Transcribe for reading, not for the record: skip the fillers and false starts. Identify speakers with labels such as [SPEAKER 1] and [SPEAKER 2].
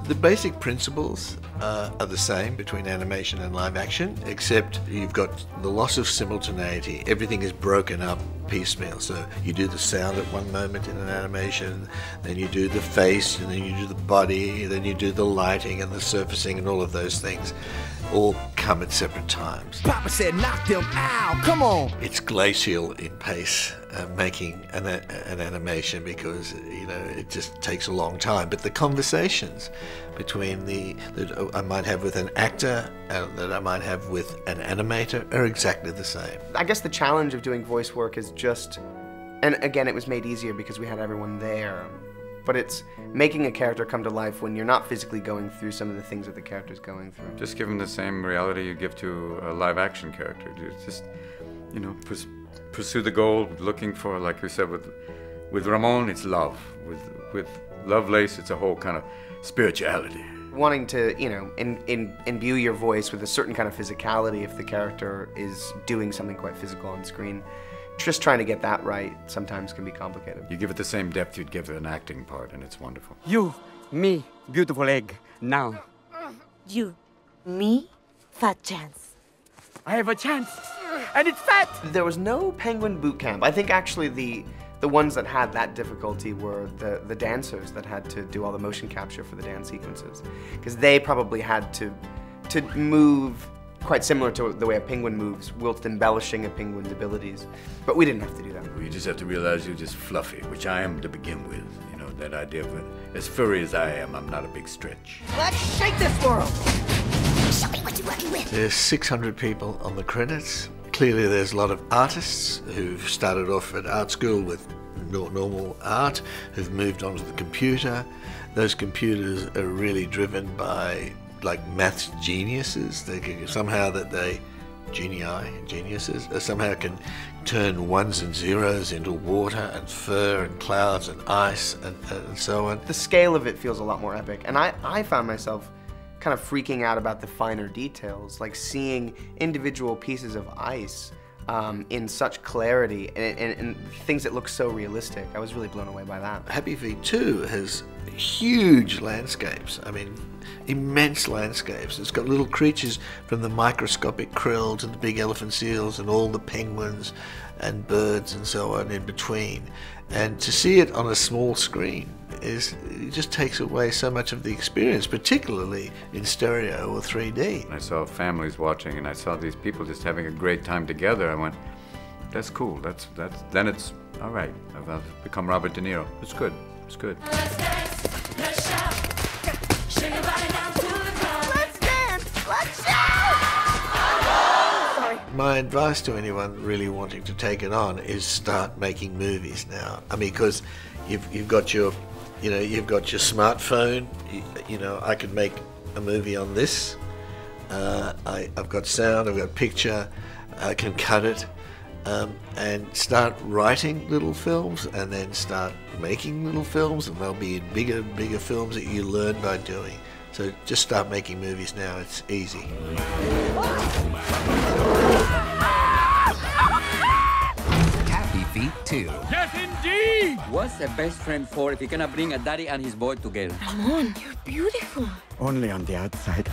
[SPEAKER 1] The basic principles are the same between animation and live action, except you've got the loss of simultaneity. Everything is broken up piecemeal. So you do the sound at one moment in an animation, then you do the face, and then you do the body, then you do the lighting and the surfacing and all of those things. All come at separate times.
[SPEAKER 2] Papa said knock them out, come on!
[SPEAKER 1] It's glacial in pace, making an animation, because it just takes a long time. But the conversations between that I might have with an actor, that I might have with an animator, are exactly the same.
[SPEAKER 3] I guess the challenge of doing voice work is just, and again it was made easier because we had everyone there, but it's making a character come to life when you're not physically going through some of the things that the character's going through.
[SPEAKER 4] Just give them the same reality you give to a live action character. Just, pursue the goal, looking for, like we said, with Ramon, it's love. With Lovelace, it's a whole kind of spirituality.
[SPEAKER 3] Wanting to, imbue your voice with a certain kind of physicality if the character is doing something quite physical on screen. Just trying to get that right sometimes can be complicated.
[SPEAKER 4] You give it the same depth you'd give it an acting part, and it's wonderful.
[SPEAKER 5] You, me, beautiful egg, now.
[SPEAKER 6] You, me, fat chance.
[SPEAKER 5] I have a chance, and it's fat!
[SPEAKER 3] There was no Penguin boot camp. I think actually the ones that had that difficulty were the dancers that had to do all the motion capture for the dance sequences. Because they probably had to move quite similar to the way a penguin moves, whilst embellishing a penguin's abilities. But we didn't have to do that.
[SPEAKER 4] You just have to realize you're just fluffy, which I am to begin with. That idea of it. As furry as I am, I'm not a big stretch.
[SPEAKER 2] Let's shake this world!
[SPEAKER 6] Show me what you're working with.
[SPEAKER 1] There's 600 people on the credits. Clearly there's a lot of artists who've started off at art school with normal art, who've moved on to the computer. Those computers are really driven by maths geniuses. Geniuses somehow can turn ones and zeros into water and fur and clouds and ice and so on.
[SPEAKER 3] The scale of it feels a lot more epic, and I found myself kind of freaking out about the finer details, like seeing individual pieces of ice in such clarity and things that look so realistic. I was really blown away by that.
[SPEAKER 1] Happy Feet 2 has huge landscapes. I mean, immense landscapes. It's got little creatures from the microscopic krill to the big elephant seals and all the penguins and birds and so on in between. And to see it on a small screen it just takes away so much of the experience, particularly in stereo or 3D.
[SPEAKER 4] I saw families watching, and I saw these people just having a great time together. I went, that's cool. Then it's all right. I've become Robert De Niro. It's good. It's good.
[SPEAKER 2] Let's dance, let's shout, shake your body down to the ground. Let's dance, let's shout! Sorry.
[SPEAKER 1] My advice to anyone really wanting to take it on is start making movies now. I mean, because you've got your smartphone. I could make a movie on this. I've got sound, I've got picture, I can cut it. And start writing little films, and then start making little films, and they'll be in bigger films that you learn by doing. So just start making movies now, it's easy.
[SPEAKER 7] Happy Feet 2.
[SPEAKER 5] Yes, indeed! What's a best friend for if you're gonna bring a daddy and his boy together?
[SPEAKER 6] Ramon, you're beautiful.
[SPEAKER 5] Only on the outside.